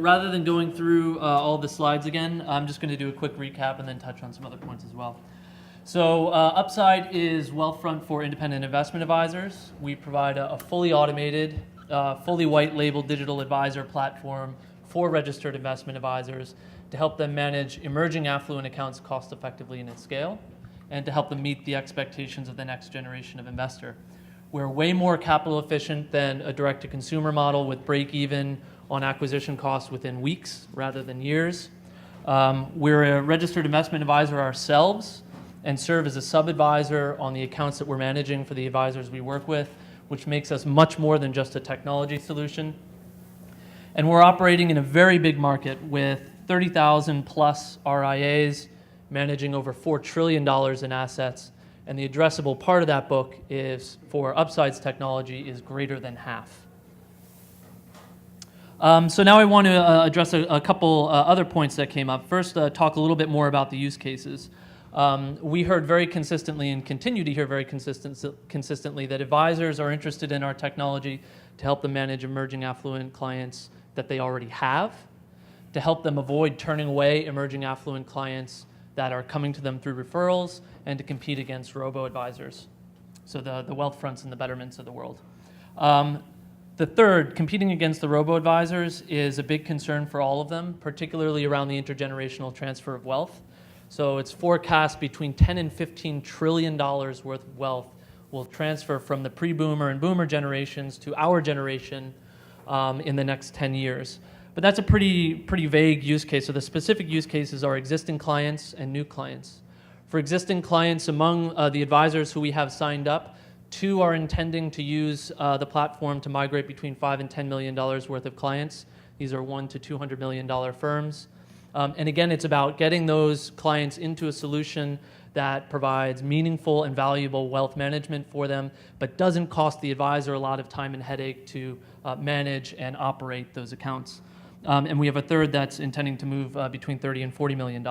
rather than going through all the slides again, I'm just going to do a quick recap and then touch on some other points as well. So Upside is Wealthfront for independent investment advisors. We provide a fully automated, fully white labeled digital advisor platform for registered investment advisors to help them manage emerging affluent accounts cost effectively and at scale, and to help them meet the expectations of the next generation of investor. We're way more capital efficient than a direct-to-consumer model with break-even on acquisition costs within weeks rather than years. We're a registered investment advisor ourselves and serve as a sub-advisor on the accounts that we're managing for the advisors we work with, which makes us much more than just a technology solution. And we're operating in a very big market with 30,000 plus RIAs managing over $4 trillion in assets. And the addressable part of that book is, for Upside's technology, is greater than half. So now I want to address a couple other points that came up. First, talk a little bit more about the use cases. We heard very consistently and continue to hear very consistently that advisors are interested in our technology to help them manage emerging affluent clients that they already have, to help them avoid turning away emerging affluent clients that are coming to them through referrals, and to compete against robo-advisors, so the Wealthfronts and the Betterments of the world. The third, competing against the robo-advisors, is a big concern for all of them, particularly around the intergenerational transfer of wealth. So it's forecast between 10 and $15 trillion worth of wealth will transfer from the pre-boomer and boomer generations to our generation in the next 10 years. But that's a pretty vague use case. So the specific use cases are existing clients and new clients. For existing clients, among the advisors who we have signed up, 2 are intending to use the platform to migrate between $5 and $10 million worth of clients. These are $1 to $200 million firms. And again, it's about getting those clients into a solution that provides meaningful and valuable wealth management for them, but doesn't cost the advisor a lot of time and headache to manage and operate those accounts. And we have a third that's intending to move between $30 and $40 million.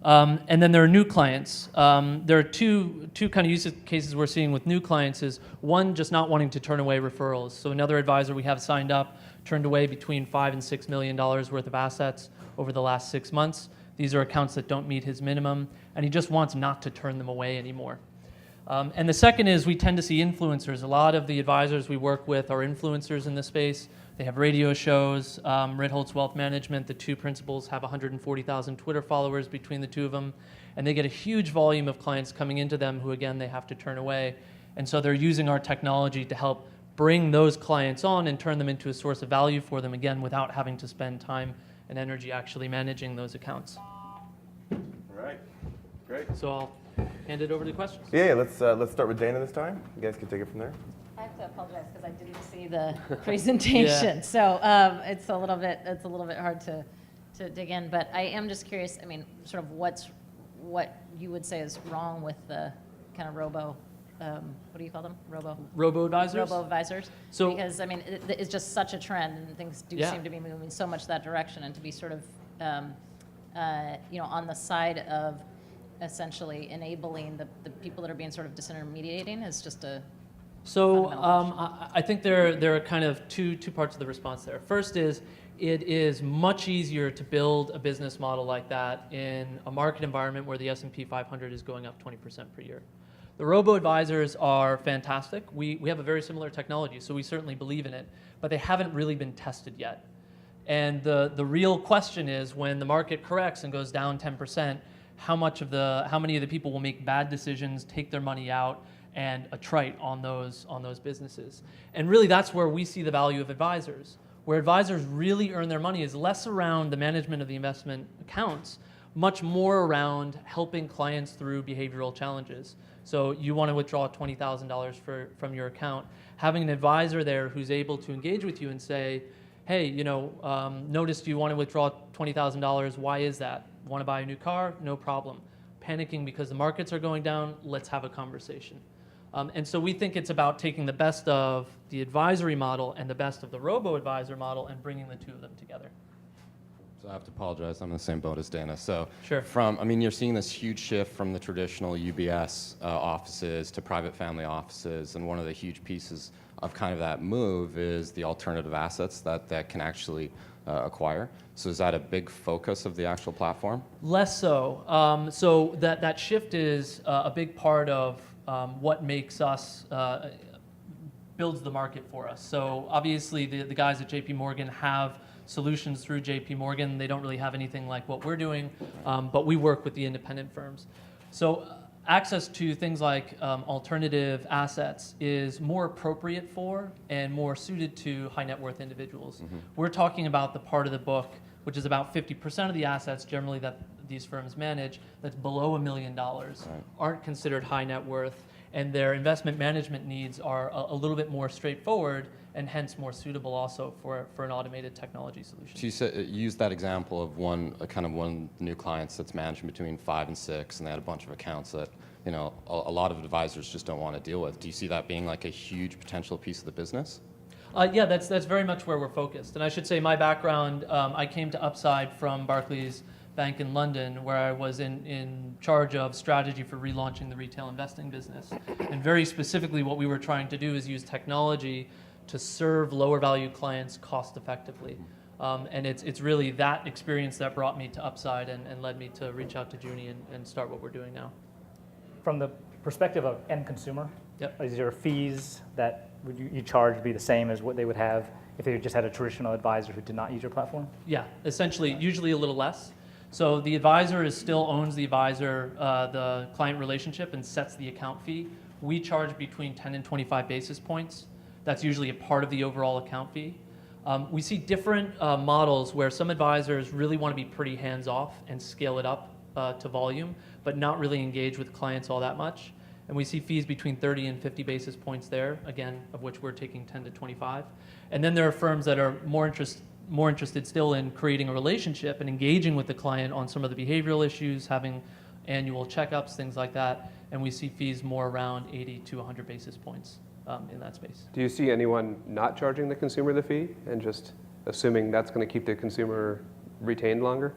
And then there are new clients. There are two kind of use cases we're seeing with new clients is, one, just not wanting to turn away referrals. So another advisor we have signed up turned away between $5 and $6 million worth of assets over the last 6 months. These are accounts that don't meet his minimum, and he just wants not to turn them away anymore. And the second is we tend to see influencers. A lot of the advisors we work with are influencers in this space. They have radio shows. Ritholtz Wealth Management, the 2 principals, have 140,000 Twitter followers between the 2 of them. And they get a huge volume of clients coming into them who, again, they have to turn away. And so they're using our technology to help bring those clients on and turn them into a source of value for them, again, without having to spend time and energy actually managing those accounts. All right, great. So I'll hand it over to questions. Yeah, let's start with Dana this time. You guys can take it from there. I have to apologize because I didn't see the presentation, Yeah. so it's a little bit hard to dig in. But I am just curious. I mean, sort of what you would say is wrong with the kind of robo. What do you call them? Robo-advisors? Robo-advisors. So, because I mean, it's just such a trend, and things do Yeah. seem to be moving so much that direction, and to be sort of, on the side of essentially enabling the people that are being sort of disintermediating is just a. So I think there are kind of two parts of the response there. First is, it is much easier to build a business model like that in a market environment where the S&P 500 is going up 20% per year. The robo-advisors are fantastic. We have a very similar technology, so we certainly believe in it, but they haven't really been tested yet. And the real question is, when the market corrects and goes down 10%, how many of the people will make bad decisions, take their money out, and attrite on those businesses? And really, that's where we see the value of advisors. Where advisors really earn their money is less around the management of the investment accounts, much more around helping clients through behavioral challenges. So you want to withdraw $20,000 from your account. Having an advisor there who's able to engage with you and say, hey, noticed you want to withdraw $20,000. Why is that? Want to buy a new car? No problem. Panicking because the markets are going down? Let's have a conversation. And so we think it's about taking the best of the advisory model and the best of the robo-advisor model and bringing the 2 of them together. So I have to apologize. I'm in the same boat as Dana. So Sure. you're seeing this huge shift from the traditional UBS offices to private family offices, and one of the huge pieces of kind of that move is the alternative assets that can actually acquire. So is that a big focus of the actual platform? Less so. So that shift is a big part of what makes us builds the market for us. So obviously the guys at JP Morgan have solutions through JP Morgan. They don't really have anything like what we're doing, but we work with the independent firms. So access to things like alternative assets is more appropriate for and more suited to high net worth individuals. We're talking about the part of the book, which is about 50% of the assets generally that these firms manage, that's below $1 million, aren't considered high net worth, and their investment management needs are a little bit more straightforward and hence more suitable also for an automated technology solution. So you used that example of one new clients that's managing between 5 and 6, and they had a bunch of accounts that a lot of advisors just don't want to deal with. Do you see that being like a huge potential piece of the business? Yeah, that's very much where we're focused. And I should say my background, I came to Upside from Barclays Bank in London, where I was in charge of strategy for relaunching the retail investing business. And very specifically, what we were trying to do is use technology to serve lower value clients cost effectively. And it's really that experience that brought me to Upside and led me to reach out to Junie and start what we're doing now. From the perspective of end consumer, Yep. is your fees that you charge be the same as what they would have if they just had a traditional advisor who did not use your platform? Yeah, essentially, usually a little less. So the advisor still owns the client relationship and sets the account fee. We charge between 10 and 25 basis points. That's usually a part of the overall account fee. We see different models where some advisors really want to be pretty hands-off and scale it up to volume, but not really engage with clients all that much. And we see fees between 30 and 50 basis points there, again, of which we're taking 10 to 25. And then there are firms that are more interested still in creating a relationship and engaging with the client on some of the behavioral issues, having annual checkups, things like that. And we see fees more around 80 to 100 basis points in that space. Do you see anyone not charging the consumer the fee and just assuming that's going to keep the consumer retained longer?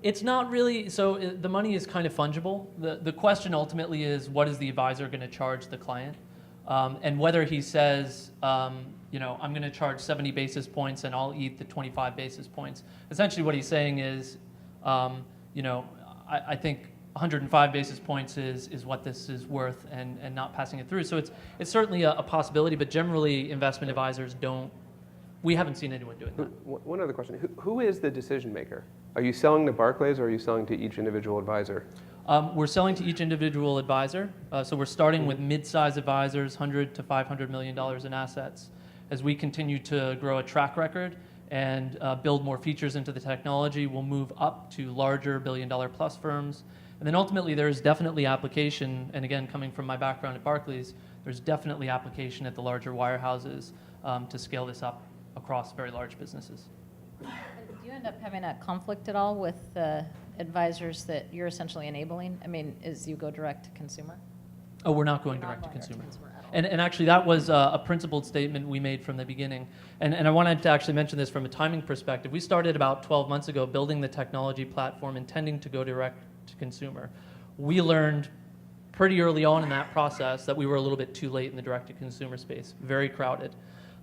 It's not really, so the money is kind of fungible. The question ultimately is, what is the advisor going to charge the client? And whether he says, I'm going to charge 70 basis points and I'll eat the 25 basis points. Essentially what he's saying is, I think 105 basis points is what this is worth and not passing it through. So it's certainly a possibility, but generally investment advisors we haven't seen anyone doing that. One other question. Who is the decision maker? Are you selling to Barclays or are you selling to each individual advisor? We're selling to each individual advisor. So we're starting with mid-size advisors, $100 to $500 million in assets. As we continue to grow a track record and build more features into the technology, we'll move up to larger billion-dollar-plus firms. And then ultimately, there's definitely application, and again, coming from my background at Barclays, there's definitely application at the larger wirehouses to scale this up across very large businesses. Do you end up having a conflict at all with the advisors that you're essentially enabling? I mean, as you go direct to consumer? Oh, we're not going direct to consumer. And actually, that was a principled statement we made from the beginning. And I wanted to actually mention this from a timing perspective. We started about 12 months ago building the technology platform intending to go direct to consumer. We learned pretty early on in that process that we were a little bit too late in the direct-to-consumer space, very crowded.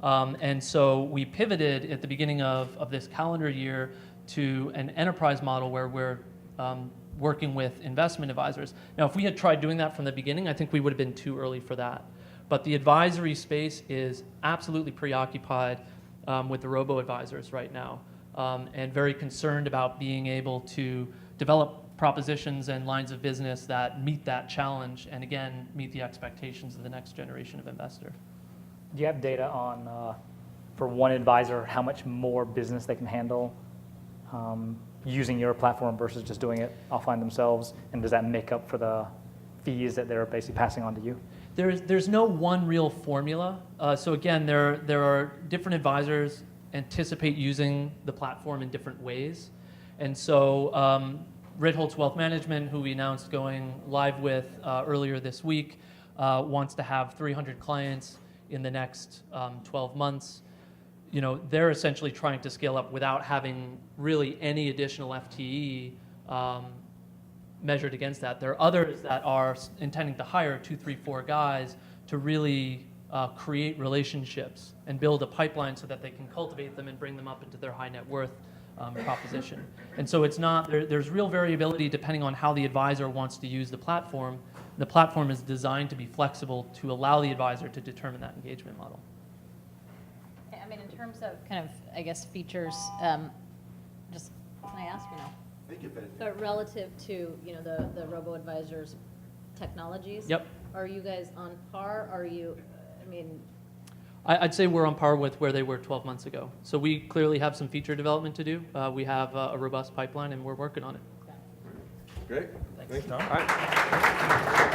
And so we pivoted at the beginning of this calendar year to an enterprise model where we're working with investment advisors. Now, if we had tried doing that from the beginning, I think we would have been too early for that. But the advisory space is absolutely preoccupied with the robo-advisors right now, and very concerned about being able to develop propositions and lines of business that meet that challenge and, again, meet the expectations of the next generation of investor. Do you have data on, for one advisor, how much more business they can handle using your platform versus just doing it offline themselves? And does that make up for the fees that they're basically passing on to you? There's no one real formula. So again, there are different advisors anticipate using the platform in different ways. And so Ritholtz Wealth Management, who we announced going live with earlier this week, wants to have 300 clients in the next 12 months. they're essentially trying to scale up without having really any additional FTE measured against that. There are others that are intending to hire 2, 3, 4 guys to really create relationships and build a pipeline so that they can cultivate them and bring them up into their high net worth proposition. And so it's not, there's real variability depending on how the advisor wants to use the platform. The platform is designed to be flexible to allow the advisor to determine that engagement model. I mean, in terms of kind of, I guess, features, just, can I ask, But relative to, the robo-advisors technologies? Yep. Are you guys on par? Are you, I mean, I'd say we're on par with where they were 12 months ago. So we clearly have some feature development to do. We have a robust pipeline, and we're working on it. Great. Thanks, Tom. All right.